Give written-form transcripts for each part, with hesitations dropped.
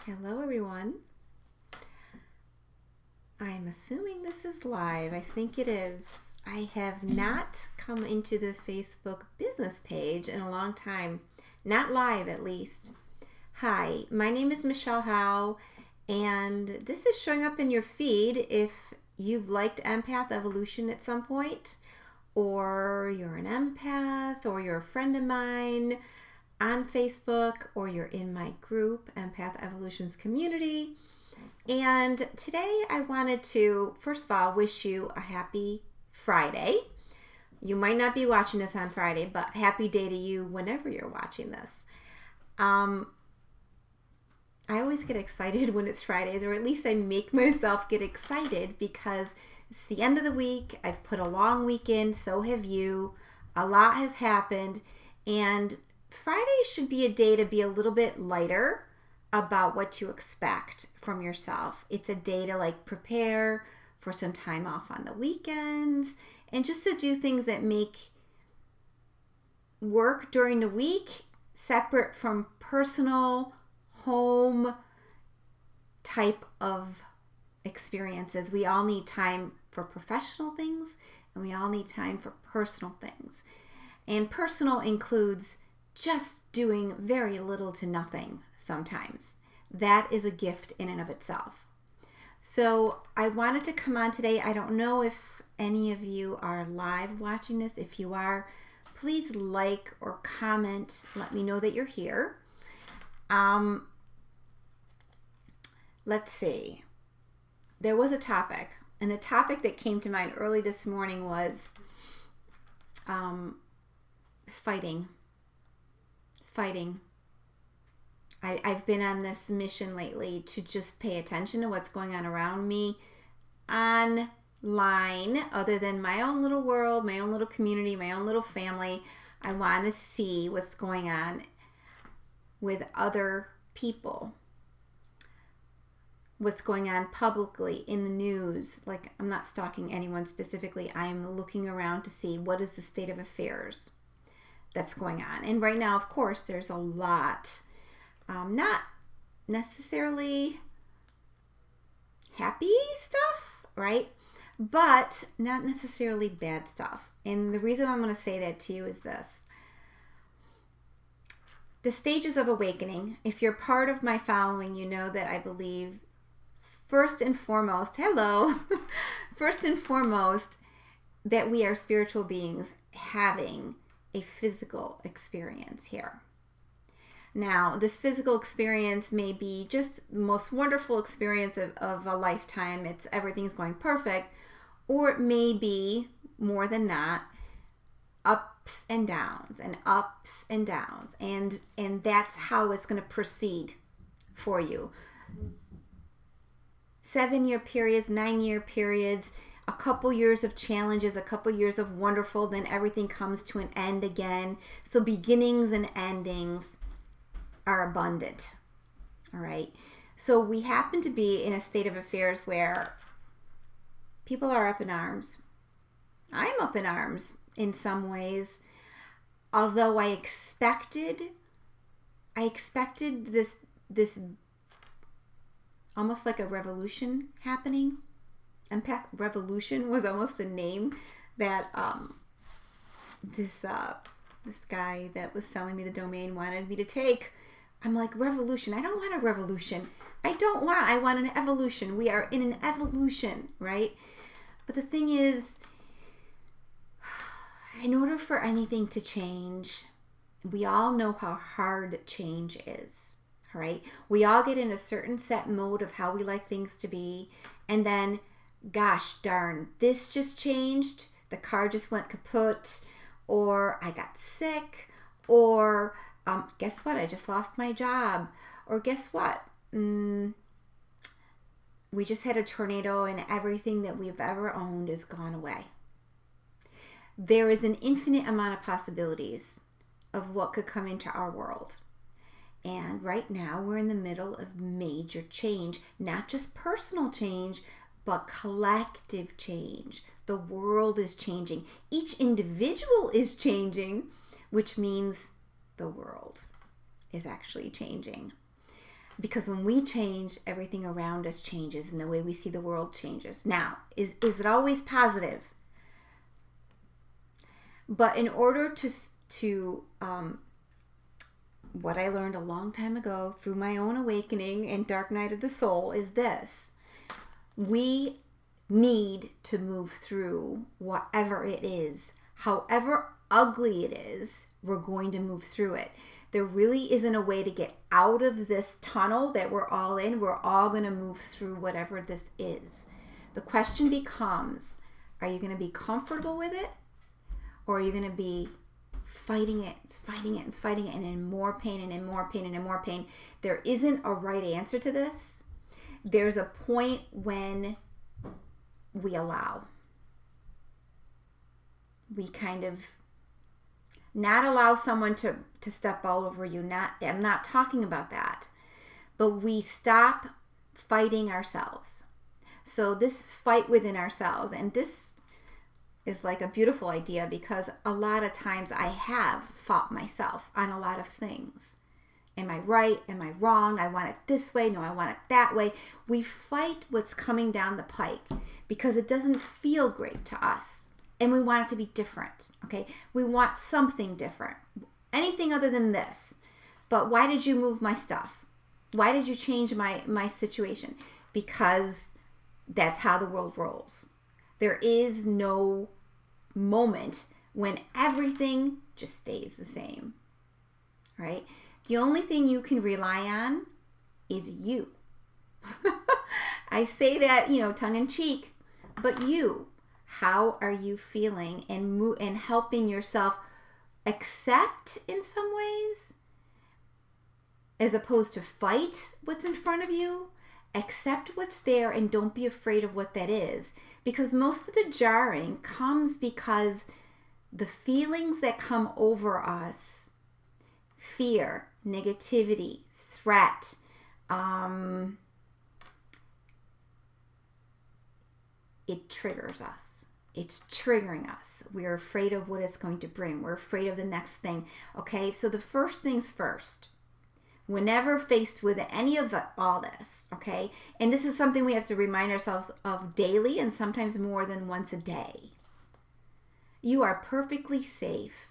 Hello, everyone. I'm assuming this is live. I think it is. I have not come into the Facebook business page in a long time. Not live, at least. Hi, my name is Michelle Howe, and this is showing up in your feed if you've liked Empath Evolution at some point, or you're an empath, or you're a friend of mine on Facebook, or you're in my group, Empath Evolution's community. And today I wanted to, first of all, wish you a happy Friday. You might not be watching this on Friday, but happy day to you whenever you're watching this. I always get excited when it's Fridays, or at least I make myself get excited because it's the end of the week. I've put a long weekend, so have you. A lot has happened, and Friday should be a day to be a little bit lighter about what you expect from yourself. It's a day to prepare for some time off on the weekends and just to do things that make work during the week separate from personal home type of experiences. We all need time for professional things and we all need time for personal things. And personal includes just doing very little to nothing sometimes. That is a gift in and of itself. So I wanted to come on today. I don't know if any of you are live watching this. If you are, please like or comment. Let me know that you're here. Let's see. There was a topic, and the topic that came to mind early this morning was fighting. I've been on this mission lately to just pay attention to what's going on around me online, other than my own little world, my own little community, my own little family. I want to see what's going on with other people, what's going on publicly in the news. I'm not stalking anyone specifically. I am looking around to see what is the state of affairs that's going on. And right now, of course, there's a lot, not necessarily happy stuff, right? But not necessarily bad stuff. And the reason I'm going to say that to you is this. The stages of awakening, if you're part of my following, you know that I believe first and foremost, first and foremost, that we are spiritual beings having a physical experience here. Now, this physical experience may be just the most wonderful experience of a lifetime. Everything's going perfect. Or it may be, more than that, ups and downs and ups and downs. And that's how it's going to proceed for you. 7-year periods, 9-year periods, a couple years of challenges, a couple years of wonderful, then everything comes to an end again. So beginnings and endings are abundant. All right. So we happen to be in a state of affairs where people are up in arms. I'm up in arms in some ways. Although I expected this almost like a revolution happening. Empath Revolution was almost a name that this guy that was selling me the domain wanted me to take. I'm like, revolution? I don't want a revolution. I want an evolution. We are in an evolution, right? But the thing is, in order for anything to change, we all know how hard change is, all right? We all get in a certain set mode of how we like things to be, and then gosh darn, this just changed, the car just went kaput, or I got sick, or guess what, I just lost my job, or guess what, we just had a tornado and everything that we've ever owned is gone away. There is an infinite amount of possibilities of what could come into our world. And right now we're in the middle of major change, not just personal change, but collective change. The world is changing. Each individual is changing, which means the world. is actually changing. Because when we change, everything around us changes and the way we see the world changes. Now, is it always positive? But in order to what I learned a long time ago through my own awakening and dark night of the soul is this. We need to move through whatever it is. However ugly it is, we're going to move through it. There really isn't a way to get out of this tunnel that we're all in. We're all going to move through whatever this is. The question becomes, are you going to be comfortable with it? Or are you going to be fighting it, and in more pain and in more pain and in more pain? There isn't a right answer to this. There's a point when we allow. We kind of not allow someone to step all over you. I'm not talking about that. But we stop fighting ourselves. So this fight within ourselves, and this is like a beautiful idea because a lot of times I have fought myself on a lot of things. Am I right? Am I wrong? I want it this way. No, I want it that way. We fight what's coming down the pike because it doesn't feel great to us. And we want it to be different, okay? We want something different. Anything other than this. But why did you move my stuff? Why did you change my situation? Because that's how the world rolls. There is no moment when everything just stays the same, right? The only thing you can rely on is you. I say that, tongue in cheek, but you. How are you feeling and helping yourself accept in some ways as opposed to fight what's in front of you? Accept what's there and don't be afraid of what that is. Because most of the jarring comes because the feelings that come over us, fear, negativity, threat, it triggers us. It's triggering us. We're afraid of what it's going to bring. We're afraid of the next thing. Okay, so the first things first. Whenever faced with any of all this, okay, and this is something we have to remind ourselves of daily and sometimes more than once a day. You are perfectly safe.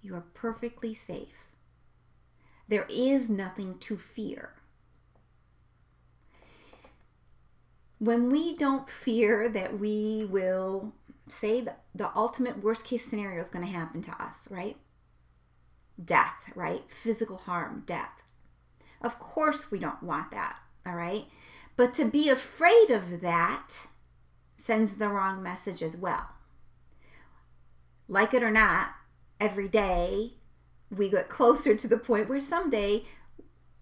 You are perfectly safe. There is nothing to fear. When we don't fear that we will, say the ultimate worst case scenario is going to happen to us, right? Death, right? Physical harm, death. Of course we don't want that, all right? But to be afraid of that sends the wrong message as well. Like it or not, every day we get closer to the point where someday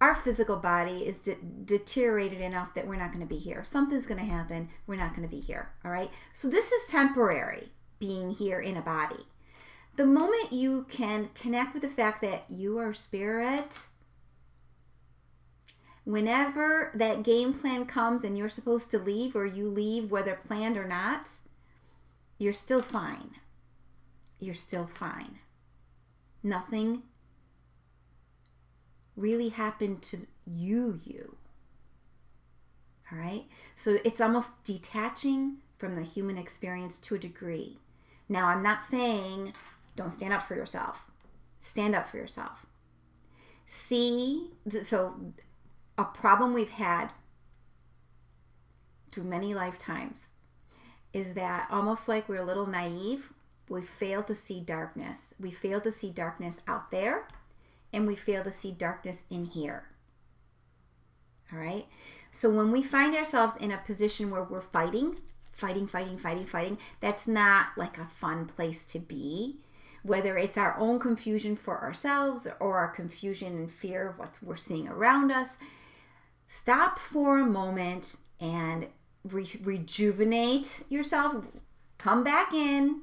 our physical body is deteriorated enough that we're not going to be here. Something's going to happen. We're not going to be here, all right? So this is temporary, being here in a body. The moment you can connect with the fact that you are spirit, whenever that game plan comes and you're supposed to leave or you leave whether planned or not, you're still fine. You're still fine. Nothing really happened to you. All right? So it's almost detaching from the human experience to a degree. Now, I'm not saying don't stand up for yourself. Stand up for yourself. So a problem we've had through many lifetimes is that almost like we're a little naive, we fail to see darkness. We fail to see darkness out there, and we fail to see darkness in here. All right? So when we find ourselves in a position where we're fighting, that's not like a fun place to be. Whether it's our own confusion for ourselves or our confusion and fear of what we're seeing around us, stop for a moment and rejuvenate yourself. Come back in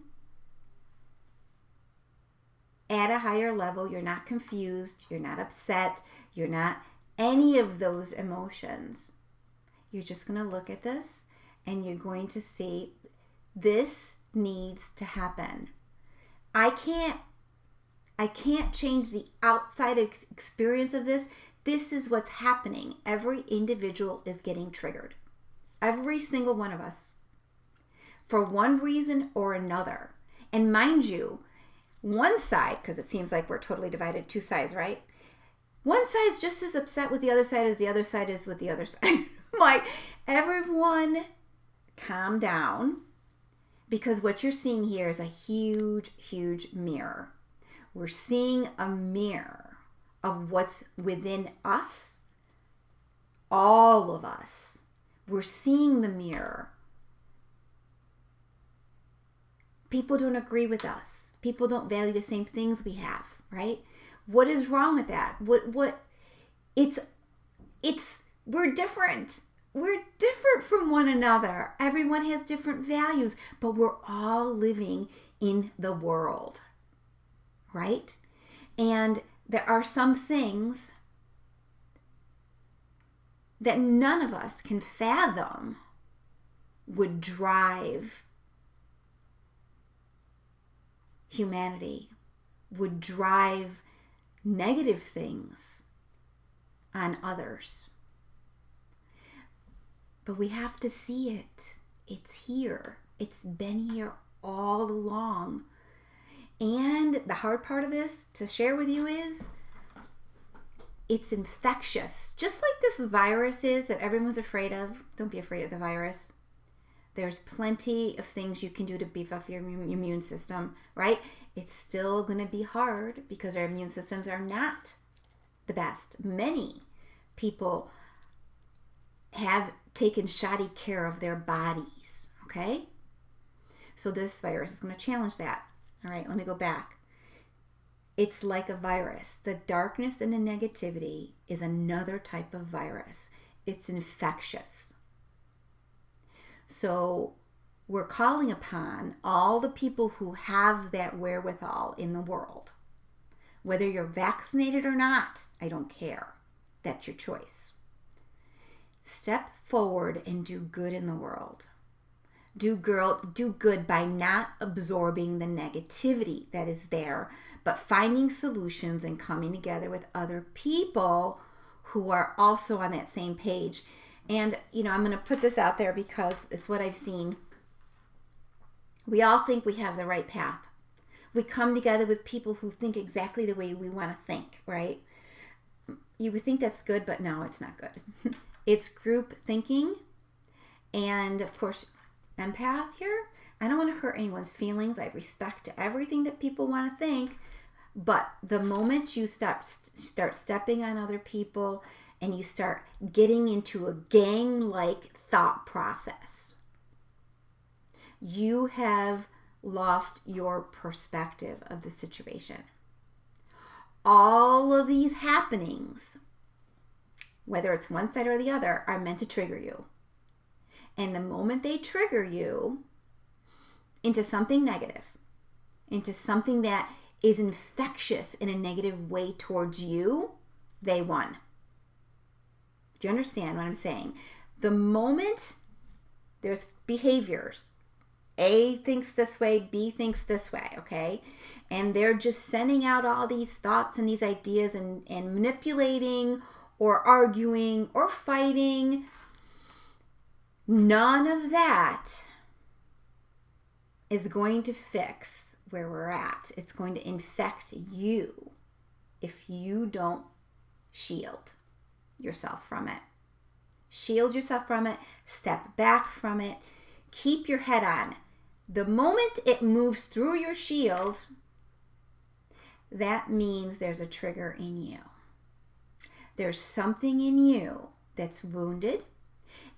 at a higher level. You're not confused. You're not upset. You're not any of those emotions. You're just going to look at this and you're going to see this needs to happen. I can't I can't change the outside experience of this. This is what's happening. Every individual is getting triggered. Every single one of us. For one reason or another. And mind you, one side, because it seems like we're totally divided, two sides, right? One side's just as upset with the other side as the other side is with the other side. I'm like, everyone calm down, because what you're seeing here is a huge, huge mirror. We're seeing a mirror of what's within us, all of us. We're seeing the mirror. People don't agree with us. People don't value the same things we have, right? What is wrong with that? We're different. We're different from one another. Everyone has different values, but we're all living in the world, right? And there are some things that none of us can fathom would drive humanity, would drive negative things on others. But we have to see it. It's here. It's been here all along. And the hard part of this to share with you is it's infectious. Just like this virus is that everyone's afraid of. Don't be afraid of the virus. There's plenty of things you can do to beef up your immune system, right? It's still going to be hard because our immune systems are not the best. Many people have taken shoddy care of their bodies, okay? So this virus is going to challenge that. All right, let me go back. It's like a virus. The darkness and the negativity is another type of virus. It's infectious. So we're calling upon all the people who have that wherewithal in the world. Whether you're vaccinated or not, I don't care. That's your choice. Step forward and do good in the world. Do good by not absorbing the negativity that is there, but finding solutions and coming together with other people who are also on that same page. And, I'm going to put this out there because it's what I've seen. We all think we have the right path. We come together with people who think exactly the way we want to think, right? You would think that's good, but no, it's not good. It's group thinking. And, of course, empath here. I don't want to hurt anyone's feelings. I have respect to everything that people want to think. But the moment you start stepping on other people and you start getting into a gang-like thought process, you have lost your perspective of the situation. All of these happenings, whether it's one side or the other, are meant to trigger you. And the moment they trigger you into something negative, into something that is infectious in a negative way towards you, they won. Do you understand what I'm saying? The moment there's behaviors, A thinks this way, B thinks this way, okay? And they're just sending out all these thoughts and these ideas and manipulating or arguing or fighting. None of that is going to fix where we're at. It's going to infect you if you don't shield yourself from it. Shield yourself from it. Step back from it. Keep your head on. The moment it moves through your shield, that means there's a trigger in you. There's something in you that's wounded.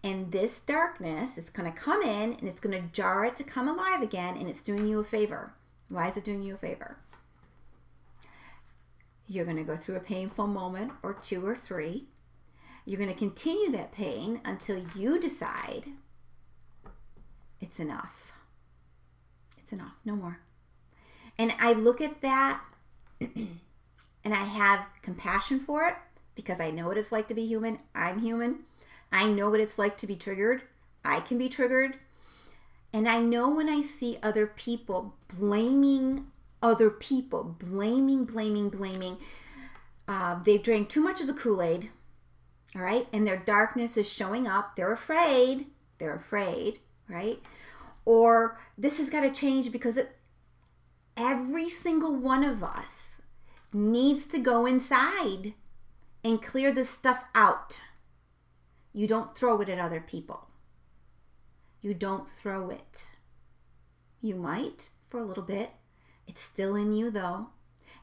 And this darkness is going to come in and it's going to jar it to come alive again, and it's doing you a favor. Why is it doing you a favor? You're going to go through a painful moment or two or three. You're going to continue that pain until you decide it's enough. It's enough. No more. And I look at that and I have compassion for it because I know what it's like to be human. I'm human. I know what it's like to be triggered. I can be triggered. And I know when I see other people blaming other people, blaming. They've drank too much of the Kool-Aid, all right? And their darkness is showing up. They're afraid, right? Or this has got to change because every single one of us needs to go inside and clear this stuff out. You don't throw it at other people. You don't throw it. You might for a little bit. It's still in you though.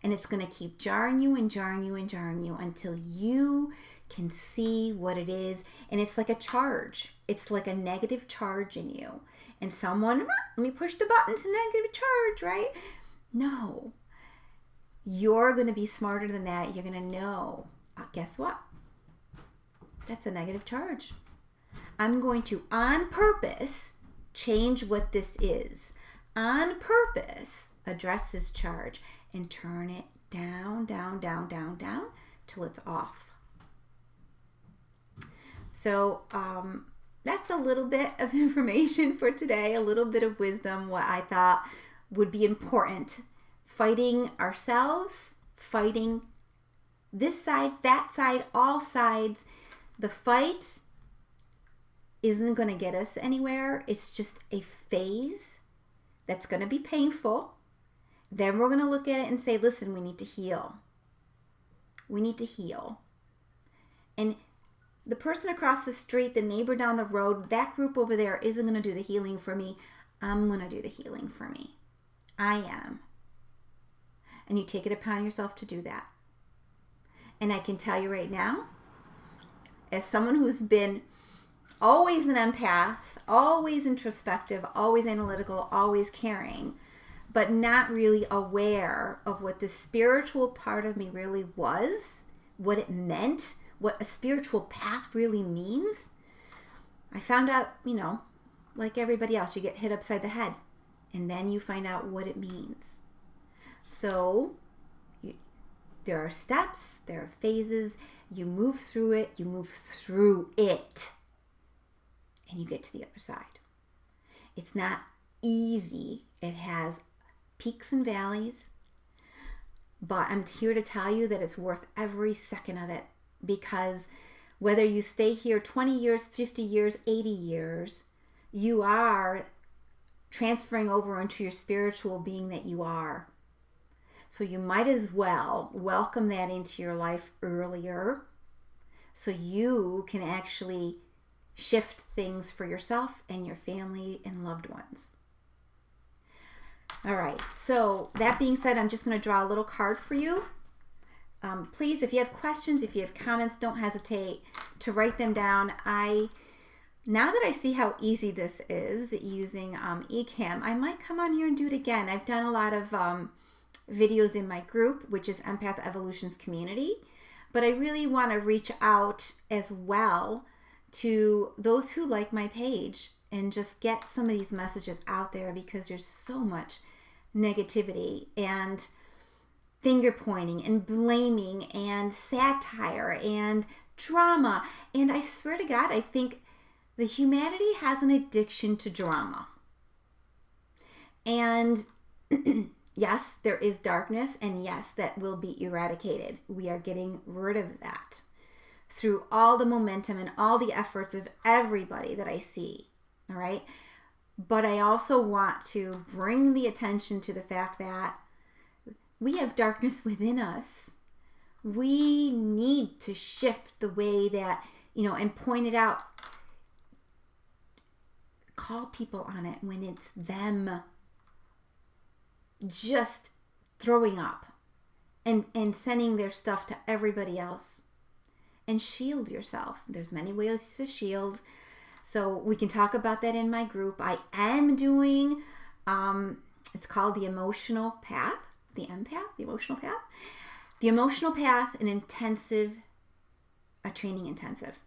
And it's going to keep jarring you until you can see what it is. And it's like a charge. It's like a negative charge in you. And someone, let me push the button to negative charge, right? No. You're going to be smarter than that. You're going to know, guess what? That's a negative charge. I'm going to, on purpose, change what this is. On purpose, address this charge and turn it down till it's off. So that's a little bit of information for today, a little bit of wisdom, what I thought would be important. Fighting ourselves, fighting this side, that side, all sides. The fight isn't going to get us anywhere. It's just a phase that's going to be painful. Then we're going to look at it and say, listen, we need to heal. We need to heal. And the person across the street, the neighbor down the road, that group over there isn't going to do the healing for me. I'm going to do the healing for me. I am. And you take it upon yourself to do that. And I can tell you right now, as someone who's been always an empath, always introspective, always analytical, always caring, but not really aware of what the spiritual part of me really was, what it meant, what a spiritual path really means. I found out, like everybody else, you get hit upside the head and then you find out what it means. So there are steps, there are phases, you move through it, and you get to the other side. It's not easy. It has peaks and valleys, but I'm here to tell you that it's worth every second of it, because whether you stay here 20 years, 50 years, 80 years, you are transferring over into your spiritual being that you are. So you might as well welcome that into your life earlier so you can actually shift things for yourself and your family and loved ones. All right, so that being said, I'm just going to draw a little card for you. Please, if you have questions, if you have comments, don't hesitate to write them down. Now that I see how easy this is using eCam, I might come on here and do it again. I've done a lot of videos in my group, which is Empath Evolution's community, but I really want to reach out as well to those who like my page and just get some of these messages out there, because there's so much negativity and finger pointing and blaming and satire and drama. And I swear to God, I think the humanity has an addiction to drama. And yes, there is darkness, and yes, that will be eradicated. We are getting rid of that through all the momentum and all the efforts of everybody that I see, all right? But I also want to bring the attention to the fact that we have darkness within us. We need to shift the way that, and point it out. Call people on it when it's them just throwing up and sending their stuff to everybody else. And shield yourself. There's many ways to shield. So we can talk about that in my group. I am doing, it's called the Emotional Path, the Empath, the Emotional Path. The Emotional Path, a training intensive.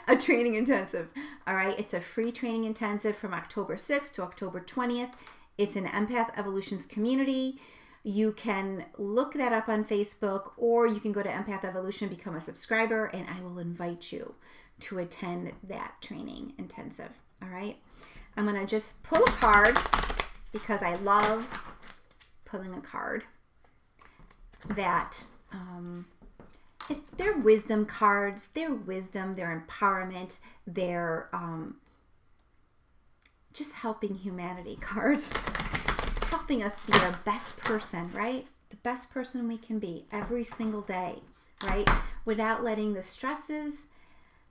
A training intensive. All right. It's a free training intensive from October 6th to October 20th. It's an Empath Evolution's community. You can look that up on Facebook, or you can go to Empath Evolution, become a subscriber, and I will invite you to attend that training intensive. All right. I'm going to just pull a card because I love pulling a card that they're wisdom cards. They're wisdom, they're empowerment, they're just helping humanity cards, helping us be our best person, right? The best person we can be every single day, right? Without letting the stresses,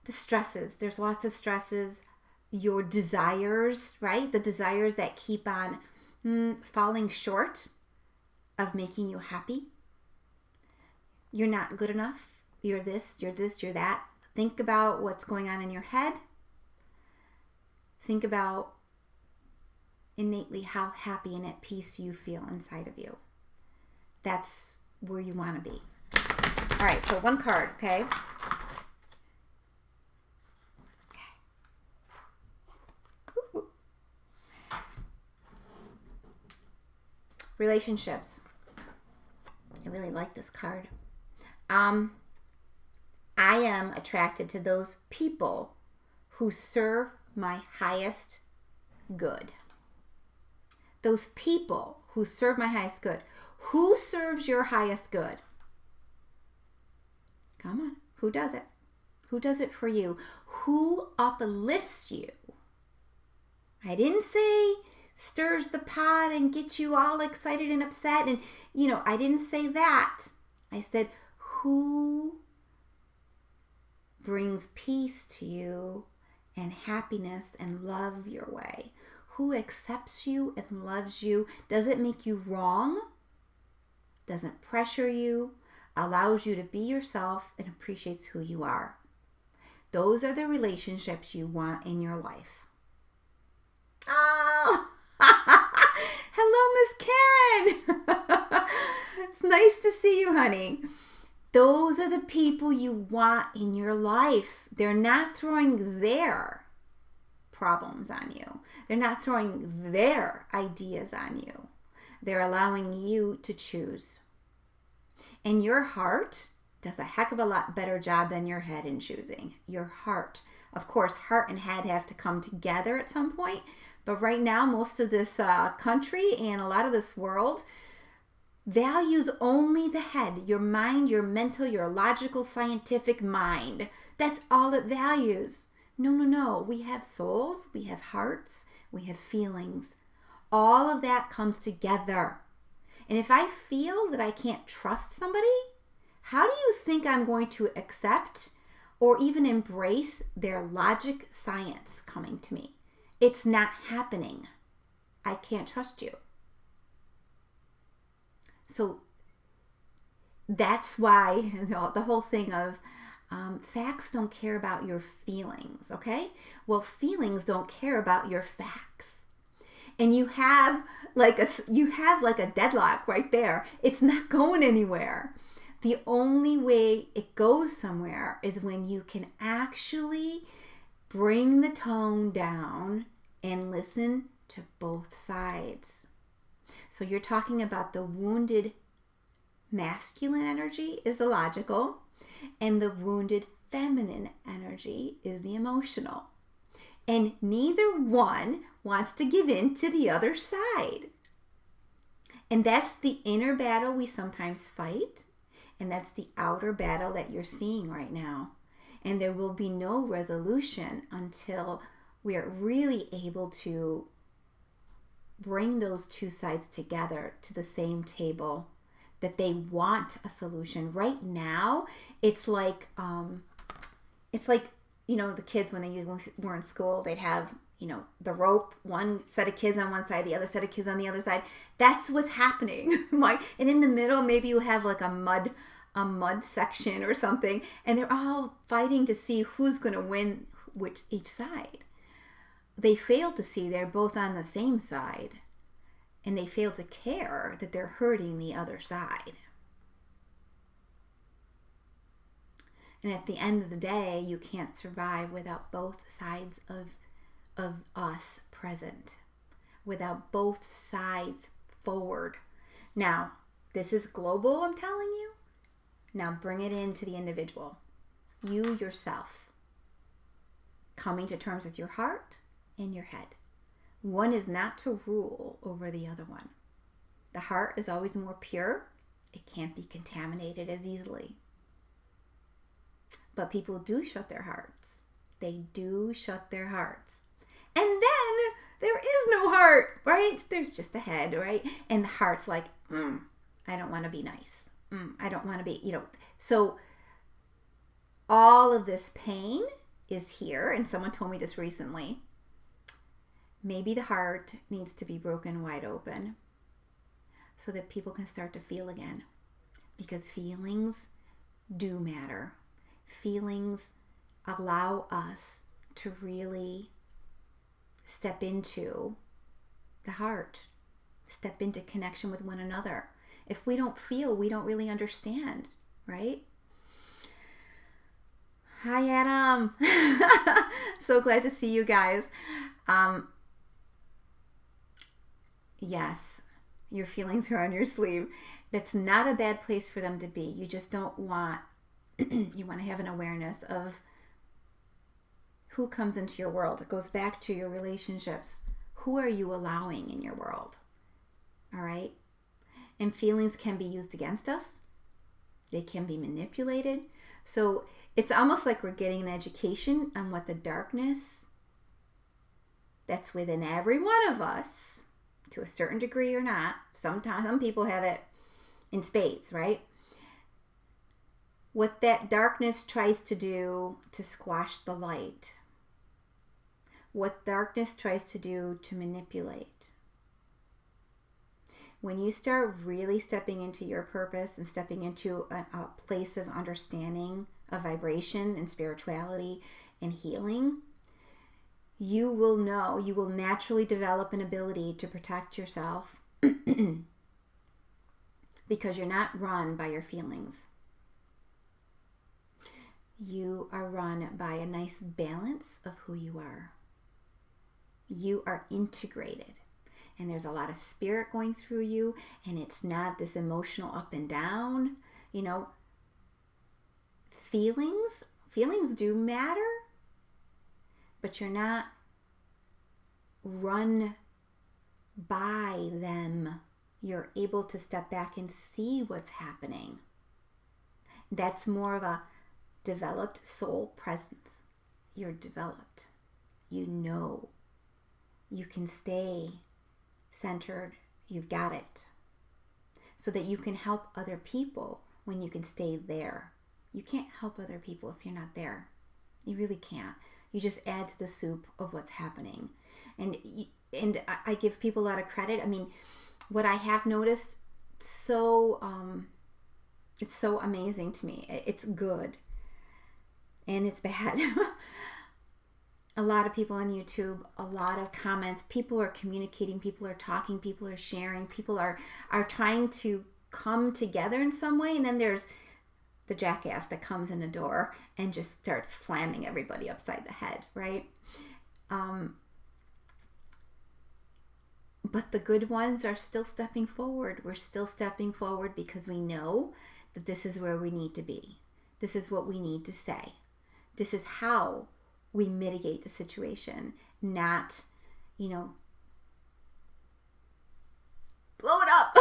there's lots of stresses, your desires, right? The desires that keep on falling short of making you happy. You're not good enough. You're this, you're that. Think about what's going on in your head. Think about innately how happy and at peace you feel inside of you. That's where you want to be. All right, so one card, okay? Relationships. I really like this card. I am attracted to those people who serve my highest good. Those people who serve my highest good. Who serves your highest good? Come on. Who does it? Who does it for you? Who uplifts you? I didn't say stirs the pot and gets you all excited and upset. And, I didn't say that. I said, who brings peace to you and happiness and love your way? Who accepts you and loves you, doesn't make you wrong, doesn't pressure you, allows you to be yourself and appreciates who you are. Those are the relationships you want in your life. Oh, hello, Miss Karen. It's nice to see you, honey. Those are the people you want in your life. They're not throwing their problems on you. They're not throwing their ideas on you. They're allowing you to choose. And your heart does a heck of a lot better job than your head in choosing. Your heart. Of course, heart and head have to come together at some point. But right now, most of this country and a lot of this world values only the head, your mind, your mental, your logical, scientific mind. That's all it values. No. We have souls, we have hearts, we have feelings. All of that comes together. And if I feel that I can't trust somebody, how do you think I'm going to accept or even embrace their logic science coming to me? It's not happening. I can't trust you. So that's why the whole thing of facts don't care about your feelings, okay? Well, feelings don't care about your facts. And you have like a deadlock right there. It's not going anywhere. The only way it goes somewhere is when you can actually bring the tone down and listen to both sides. So you're talking about the wounded masculine energy is the logical, and the wounded feminine energy is the emotional. And neither one wants to give in to the other side. And that's the inner battle we sometimes fight, and that's the outer battle that you're seeing right now. And there will be no resolution until we are really able to bring those two sides together to the same table, that they want a solution. Right now, it's like the kids when they were in school, they'd have, the rope, one set of kids on one side, the other set of kids on the other side. That's what's happening. And in the middle, maybe you have like a mud section or something, and they're all fighting to see who's going to win each side. They fail to see they're both on the same side, and they fail to care that they're hurting the other side. And at the end of the day, you can't survive without both sides of us present, without both sides forward. Now, this is global, I'm telling you. Now bring it into the individual. You yourself. Coming to terms with your heart and your head. One is not to rule over the other one. The heart is always more pure. It can't be contaminated as easily. But people do shut their hearts. They do shut their hearts. And then there is no heart, right? There's just a head, right? And the heart's like, I don't want to be nice. I don't want to be, So all of this pain is here. And someone told me this recently. Maybe the heart needs to be broken wide open so that people can start to feel again. Because feelings do matter. Feelings allow us to really step into the heart, step into connection with one another. If we don't feel, we don't really understand, right? Hi, Adam. So glad to see you guys. Yes, your feelings are on your sleeve. That's not a bad place for them to be. You just don't want, you want to have an awareness of who comes into your world. It goes back to your relationships. Who are you allowing in your world? All right? And feelings can be used against us. They can be manipulated. So it's almost like we're getting an education on what the darkness that's within every one of us, to a certain degree or not. Sometimes some people have it in spades, right? What that darkness tries to do to squash the light. What darkness tries to do to manipulate. When you start really stepping into your purpose and stepping into a place of understanding of vibration and spirituality and healing, you will know, you will naturally develop an ability to protect yourself because you're not run by your feelings. You are run by a nice balance of who you are. You are integrated. And there's a lot of spirit going through you, and it's not this emotional up and down. Feelings do matter, but you're not run by them. You're able to step back and see what's happening. That's more of a developed soul presence. You're developed. You know. You can stay centered. You've got it. So that you can help other people when you can stay there. You can't help other people if you're not there. You really can't. You just add to the soup of what's happening. And I give people a lot of credit. I mean, what I have noticed, it's so amazing to me. It's good. And it's bad. A lot of people on YouTube, a lot of comments, people are communicating, people are talking, people are sharing, people are trying to come together in some way. And then there's the jackass that comes in the door and just starts slamming everybody upside the head, right? But the good ones are still stepping forward. We're still stepping forward because we know that this is where we need to be. This is what we need to say. This is how we mitigate the situation, not, blow it up.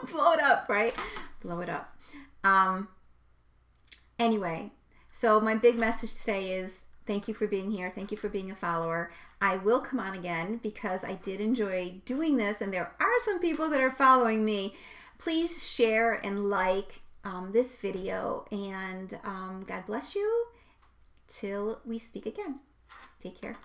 Blow it up, right? Blow it up. Anyway, so my big message today is thank you for being here. Thank you for being a follower. I will come on again because I did enjoy doing this, and there are some people that are following me. Please share and like this video, and God bless you. Till we speak again. Take care.